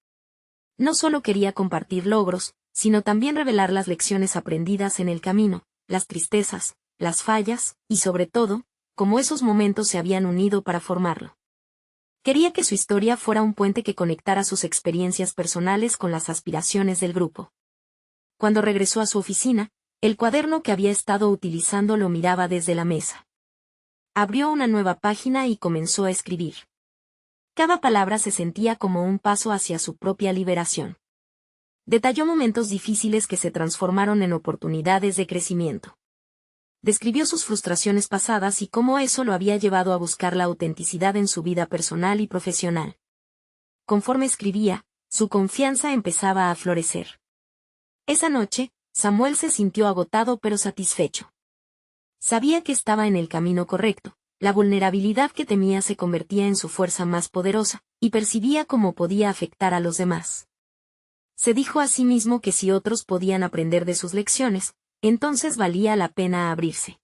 No solo quería compartir logros, sino también revelar las lecciones aprendidas en el camino, las tristezas, las fallas, y sobre todo, cómo esos momentos se habían unido para formarlo. Quería que su historia fuera un puente que conectara sus experiencias personales con las aspiraciones del grupo. Cuando regresó a su oficina, el cuaderno que había estado utilizando lo miraba desde la mesa. Abrió una nueva página y comenzó a escribir. Cada palabra se sentía como un paso hacia su propia liberación. Detalló momentos difíciles que se transformaron en oportunidades de crecimiento. Describió sus frustraciones pasadas y cómo eso lo había llevado a buscar la autenticidad en su vida personal y profesional. Conforme escribía, su confianza empezaba a florecer. Esa noche, Samuel se sintió agotado pero satisfecho. Sabía que estaba en el camino correcto, la vulnerabilidad que temía se convertía en su fuerza más poderosa, y percibía cómo podía afectar a los demás. Se dijo a sí mismo que si otros podían aprender de sus lecciones, entonces valía la pena abrirse.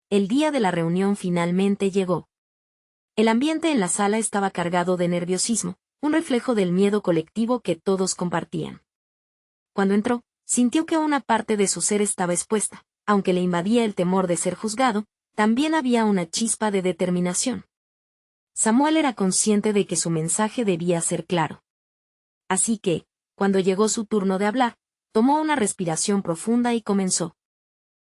El día de la reunión finalmente llegó. El ambiente en la sala estaba cargado de nerviosismo, un reflejo del miedo colectivo que todos compartían. Cuando entró, sintió que una parte de su ser estaba expuesta, aunque le invadía el temor de ser juzgado, también había una chispa de determinación. Samuel era consciente de que su mensaje debía ser claro. Así que, cuando llegó su turno de hablar, tomó una respiración profunda y comenzó.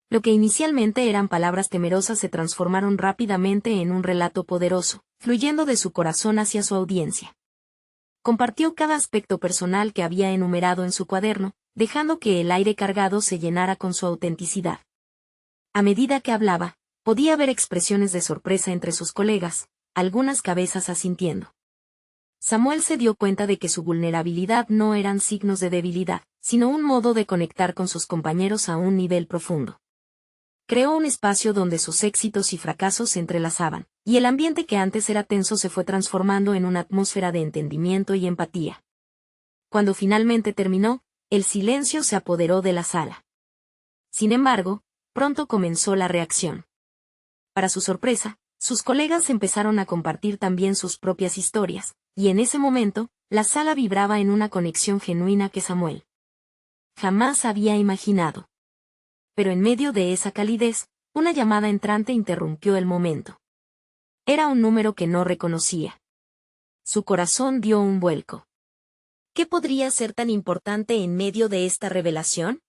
Lo que inicialmente eran palabras temerosas se transformaron rápidamente en un relato poderoso, fluyendo de su corazón hacia su audiencia. Compartió cada aspecto personal que había enumerado en su cuaderno, dejando que el aire cargado se llenara con su autenticidad. A medida que hablaba, podía ver expresiones de sorpresa entre sus colegas, algunas cabezas asintiendo. Samuel se dio cuenta de que su vulnerabilidad no eran signos de debilidad, sino un modo de conectar con sus compañeros a un nivel profundo. Creó un espacio donde sus éxitos y fracasos se entrelazaban, y el ambiente que antes era tenso se fue transformando en una atmósfera de entendimiento y empatía. Cuando finalmente terminó, el silencio se apoderó de la sala. Sin embargo, pronto comenzó la reacción. Para su sorpresa, sus colegas empezaron a compartir también sus propias historias, y en ese momento, la sala vibraba en una conexión genuina que Samuel jamás había imaginado. Pero en medio de esa calidez, una llamada entrante interrumpió el momento. Era un número que no reconocía. Su corazón dio un vuelco. ¿Qué podría ser tan importante en medio de esta revelación?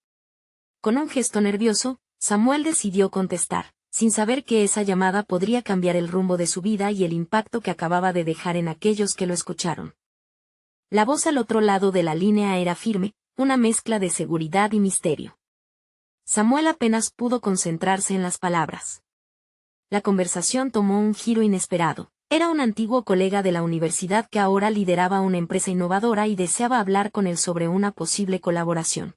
Con un gesto nervioso, Samuel decidió contestar, sin saber que esa llamada podría cambiar el rumbo de su vida y el impacto que acababa de dejar en aquellos que lo escucharon. La voz al otro lado de la línea era firme, una mezcla de seguridad y misterio. Samuel apenas pudo concentrarse en las palabras. La conversación tomó un giro inesperado. Era un antiguo colega de la universidad que ahora lideraba una empresa innovadora y deseaba hablar con él sobre una posible colaboración.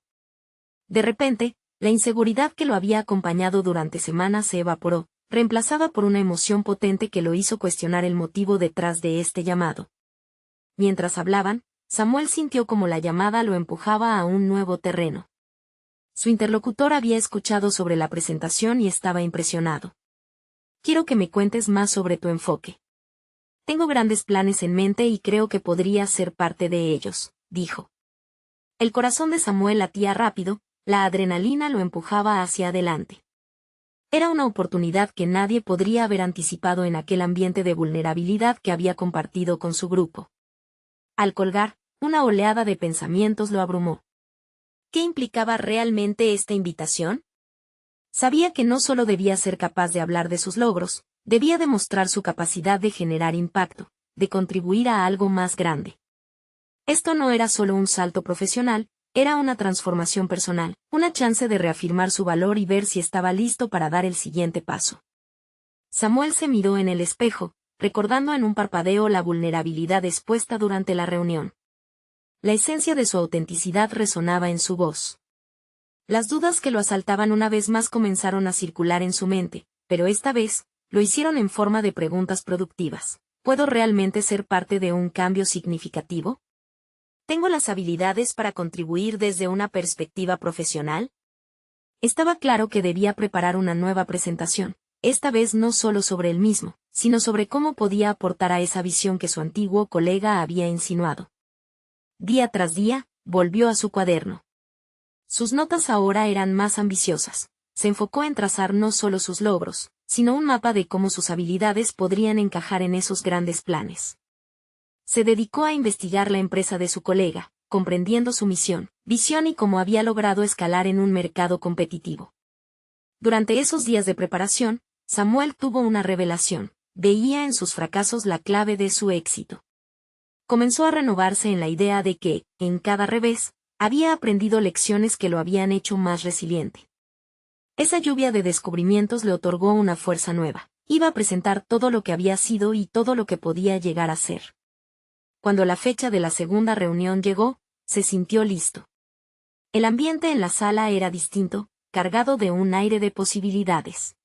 De repente, la inseguridad que lo había acompañado durante semanas se evaporó, reemplazada por una emoción potente que lo hizo cuestionar el motivo detrás de este llamado. Mientras hablaban, Samuel sintió como la llamada lo empujaba a un nuevo terreno. Su interlocutor había escuchado sobre la presentación y estaba impresionado. Quiero que me cuentes más sobre tu enfoque. Tengo grandes planes en mente y creo que podría ser parte de ellos, dijo. El corazón de Samuel latía rápido, la adrenalina lo empujaba hacia adelante. Era una oportunidad que nadie podría haber anticipado en aquel ambiente de vulnerabilidad que había compartido con su grupo. Al colgar, una oleada de pensamientos lo abrumó. ¿Qué implicaba realmente esta invitación? Sabía que no solo debía ser capaz de hablar de sus logros, debía demostrar su capacidad de generar impacto, de contribuir a algo más grande. Esto no era solo un salto profesional, era una transformación personal, una chance de reafirmar su valor y ver si estaba listo para dar el siguiente paso. Samuel se miró en el espejo, recordando en un parpadeo la vulnerabilidad expuesta durante la reunión. La esencia de su autenticidad resonaba en su voz. Las dudas que lo asaltaban una vez más comenzaron a circular en su mente, pero esta vez, lo hicieron en forma de preguntas productivas. ¿Puedo realmente ser parte de un cambio significativo? ¿Tengo las habilidades para contribuir desde una perspectiva profesional? Estaba claro que debía preparar una nueva presentación, esta vez no solo sobre él mismo, sino sobre cómo podía aportar a esa visión que su antiguo colega había insinuado. Día tras día, volvió a su cuaderno. Sus notas ahora eran más ambiciosas. Se enfocó en trazar no solo sus logros, sino un mapa de cómo sus habilidades podrían encajar en esos grandes planes. Se dedicó a investigar la empresa de su colega, comprendiendo su misión, visión y cómo había logrado escalar en un mercado competitivo. Durante esos días de preparación, Samuel tuvo una revelación. Veía en sus fracasos la clave de su éxito. Comenzó a renovarse en la idea de que, en cada revés, había aprendido lecciones que lo habían hecho más resiliente. Esa lluvia de descubrimientos le otorgó una fuerza nueva. Iba a presentar todo lo que había sido y todo lo que podía llegar a ser. Cuando la fecha de la segunda reunión llegó, se sintió listo. El ambiente en la sala era distinto, cargado de un aire de posibilidades.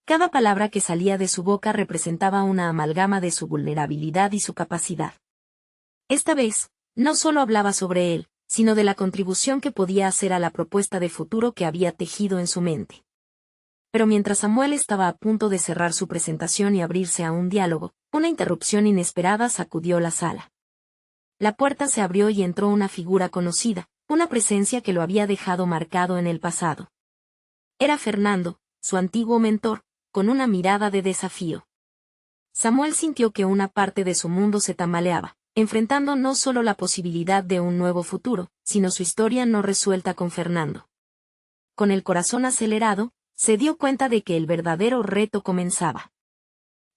Cada palabra que salía de su boca representaba una amalgama de su vulnerabilidad y su capacidad. Esta vez, no solo hablaba sobre él, sino de la contribución que podía hacer a la propuesta de futuro que había tejido en su mente. Pero mientras Samuel estaba a punto de cerrar su presentación y abrirse a un diálogo, una interrupción inesperada sacudió la sala. La puerta se abrió y entró una figura conocida, una presencia que lo había dejado marcado en el pasado. Era Fernando, su antiguo mentor, con una mirada de desafío. Samuel sintió que una parte de su mundo se tambaleaba, enfrentando no solo la posibilidad de un nuevo futuro, sino su historia no resuelta con Fernando. Con el corazón acelerado, se dio cuenta de que el verdadero reto comenzaba.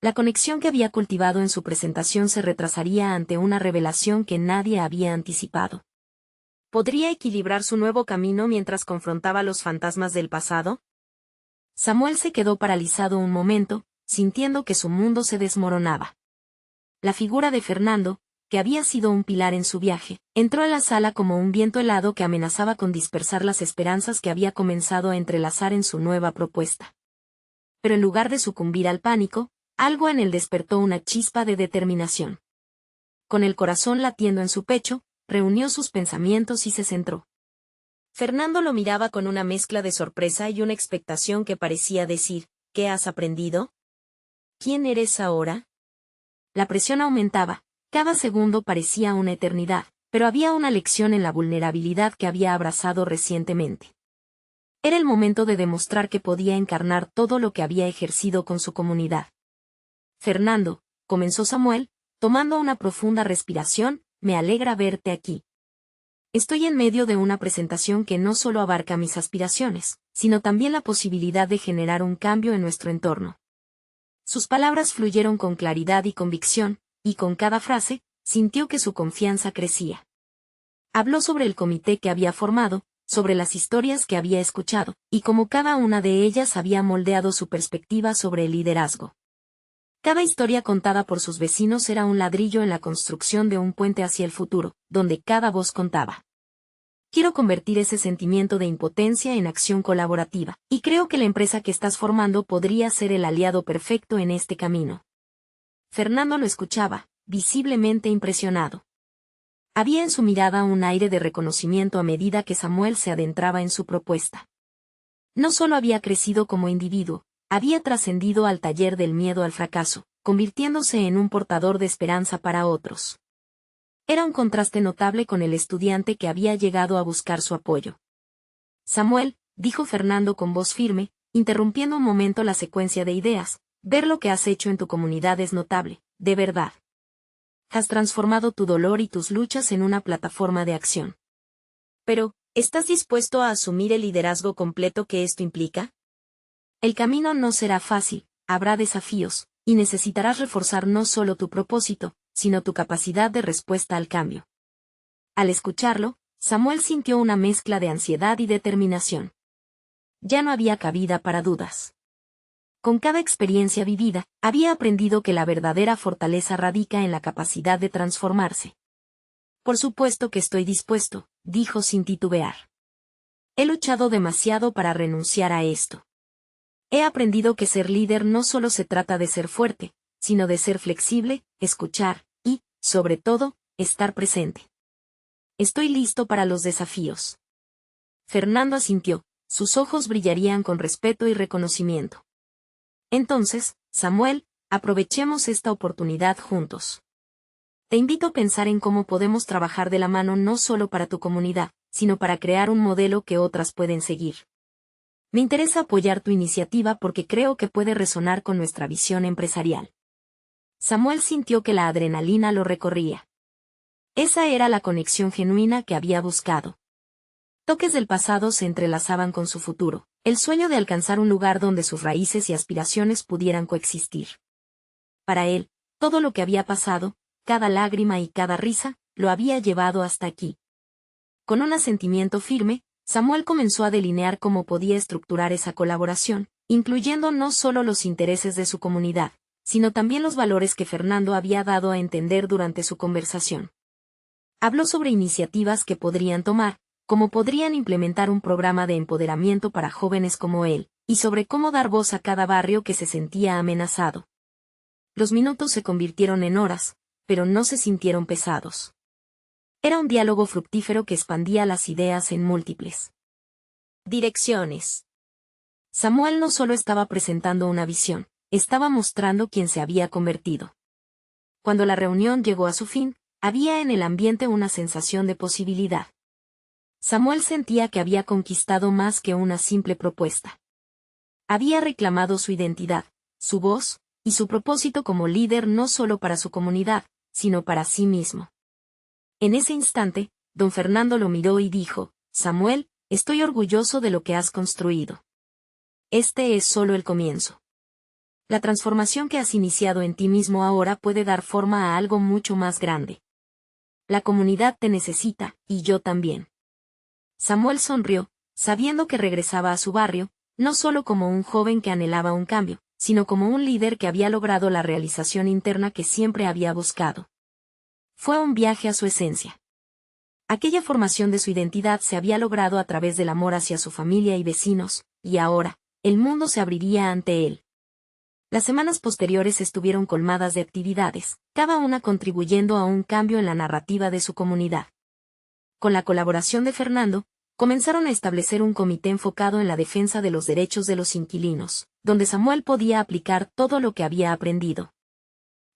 La conexión que había cultivado en su presentación se retrasaría ante una revelación que nadie había anticipado. ¿Podría equilibrar su nuevo camino mientras confrontaba los fantasmas del pasado? Samuel se quedó paralizado un momento, sintiendo que su mundo se desmoronaba. La figura de Fernando, que había sido un pilar en su viaje, entró a la sala como un viento helado que amenazaba con dispersar las esperanzas que había comenzado a entrelazar en su nueva propuesta. Pero en lugar de sucumbir al pánico, algo en él despertó una chispa de determinación. Con el corazón latiendo en su pecho, reunió sus pensamientos y se centró. Fernando lo miraba con una mezcla de sorpresa y una expectación que parecía decir, ¿qué has aprendido? ¿Quién eres ahora? La presión aumentaba. Cada segundo parecía una eternidad, pero había una lección en la vulnerabilidad que había abrazado recientemente. Era el momento de demostrar que podía encarnar todo lo que había ejercido con su comunidad. Fernando, comenzó Samuel, tomando una profunda respiración, me alegra verte aquí. Estoy en medio de una presentación que no solo abarca mis aspiraciones, sino también la posibilidad de generar un cambio en nuestro entorno. Sus palabras fluyeron con claridad y convicción, y con cada frase, sintió que su confianza crecía. Habló sobre el comité que había formado, sobre las historias que había escuchado, y cómo cada una de ellas había moldeado su perspectiva sobre el liderazgo. Cada historia contada por sus vecinos era un ladrillo en la construcción de un puente hacia el futuro, donde cada voz contaba. Quiero convertir ese sentimiento de impotencia en acción colaborativa, y creo que la empresa que estás formando podría ser el aliado perfecto en este camino. Fernando lo escuchaba, visiblemente impresionado. Había en su mirada un aire de reconocimiento a medida que Samuel se adentraba en su propuesta. No solo había crecido como individuo, había trascendido al taller del miedo al fracaso, convirtiéndose en un portador de esperanza para otros. Era un contraste notable con el estudiante que había llegado a buscar su apoyo. Samuel, dijo Fernando con voz firme, interrumpiendo un momento la secuencia de ideas, ver lo que has hecho en tu comunidad es notable, de verdad. Has transformado tu dolor y tus luchas en una plataforma de acción. Pero, ¿estás dispuesto a asumir el liderazgo completo que esto implica? El camino no será fácil, habrá desafíos, y necesitarás reforzar no solo tu propósito, sino tu capacidad de respuesta al cambio. Al escucharlo, Samuel sintió una mezcla de ansiedad y determinación. Ya no había cabida para dudas. Con cada experiencia vivida, había aprendido que la verdadera fortaleza radica en la capacidad de transformarse. Por supuesto que estoy dispuesto, dijo sin titubear. He luchado demasiado para renunciar a esto. He aprendido que ser líder no solo se trata de ser fuerte, sino de ser flexible, escuchar, y, sobre todo, estar presente. Estoy listo para los desafíos. Fernando asintió, sus ojos brillarían con respeto y reconocimiento. Entonces, Samuel, aprovechemos esta oportunidad juntos. Te invito a pensar en cómo podemos trabajar de la mano no solo para tu comunidad, sino para crear un modelo que otras pueden seguir. Me interesa apoyar tu iniciativa porque creo que puede resonar con nuestra visión empresarial. Samuel sintió que la adrenalina lo recorría. Esa era la conexión genuina que había buscado. Toques del pasado se entrelazaban con su futuro, el sueño de alcanzar un lugar donde sus raíces y aspiraciones pudieran coexistir. Para él, todo lo que había pasado, cada lágrima y cada risa, lo había llevado hasta aquí. Con un asentimiento firme, Samuel comenzó a delinear cómo podía estructurar esa colaboración, incluyendo no solo los intereses de su comunidad, sino también los valores que Fernando había dado a entender durante su conversación. Habló sobre iniciativas que podrían tomar, cómo podrían implementar un programa de empoderamiento para jóvenes como él, y sobre cómo dar voz a cada barrio que se sentía amenazado. Los minutos se convirtieron en horas, pero no se sintieron pesados. Era un diálogo fructífero que expandía las ideas en múltiples direcciones. Samuel no solo estaba presentando una visión, estaba mostrando quién se había convertido. Cuando la reunión llegó a su fin, había en el ambiente una sensación de posibilidad. Samuel sentía que había conquistado más que una simple propuesta. Había reclamado su identidad, su voz, y su propósito como líder no solo para su comunidad, sino para sí mismo. En ese instante, don Fernando lo miró y dijo, Samuel, estoy orgulloso de lo que has construido. Este es solo el comienzo. La transformación que has iniciado en ti mismo ahora puede dar forma a algo mucho más grande. La comunidad te necesita, y yo también. Samuel sonrió, sabiendo que regresaba a su barrio, no solo como un joven que anhelaba un cambio, sino como un líder que había logrado la realización interna que siempre había buscado. Fue un viaje a su esencia. Aquella formación de su identidad se había logrado a través del amor hacia su familia y vecinos, y ahora, el mundo se abriría ante él. Las semanas posteriores estuvieron colmadas de actividades, cada una contribuyendo a un cambio en la narrativa de su comunidad. Con la colaboración de Fernando, comenzaron a establecer un comité enfocado en la defensa de los derechos de los inquilinos, donde Samuel podía aplicar todo lo que había aprendido.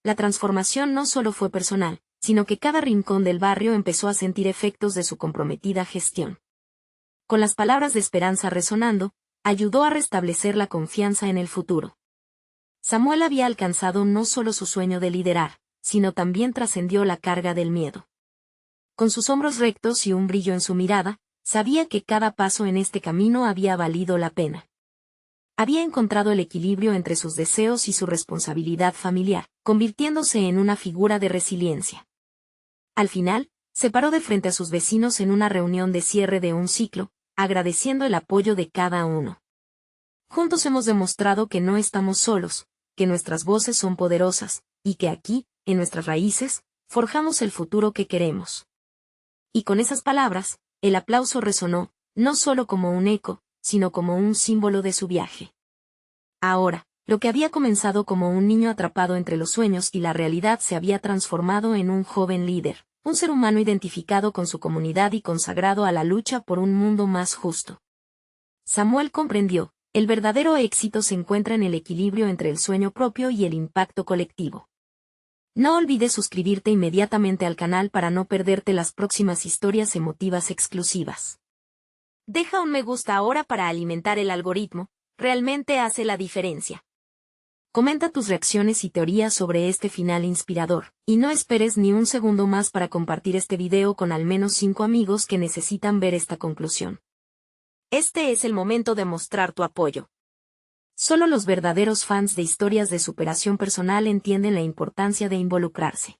La transformación no solo fue personal, sino que cada rincón del barrio empezó a sentir efectos de su comprometida gestión. Con las palabras de esperanza resonando, ayudó a restablecer la confianza en el futuro. Samuel había alcanzado no solo su sueño de liderar, sino también trascendió la carga del miedo. Con sus hombros rectos y un brillo en su mirada, sabía que cada paso en este camino había valido la pena. Había encontrado el equilibrio entre sus deseos y su responsabilidad familiar, convirtiéndose en una figura de resiliencia. Al final, Se paró de frente a sus vecinos en una reunión de cierre de un ciclo, agradeciendo el apoyo de cada uno. Juntos hemos demostrado que no estamos solos, que nuestras voces son poderosas, y que aquí, en nuestras raíces, forjamos el futuro que queremos. Y con esas palabras, el aplauso resonó, no solo como un eco, sino como un símbolo de su viaje. Ahora, lo que había comenzado como un niño atrapado entre los sueños y la realidad se había transformado en un joven líder, un ser humano identificado con su comunidad y consagrado a la lucha por un mundo más justo. Samuel comprendió, el verdadero éxito se encuentra en el equilibrio entre el sueño propio y el impacto colectivo. No olvides suscribirte inmediatamente al canal para no perderte las próximas historias emotivas exclusivas. Deja un me gusta ahora para alimentar el algoritmo, realmente hace la diferencia. Comenta tus reacciones y teorías sobre este final inspirador, y no esperes ni un segundo más para compartir este video con al menos 5 amigos que necesitan ver esta conclusión. Este es el momento de mostrar tu apoyo. Solo los verdaderos fans de historias de superación personal entienden la importancia de involucrarse.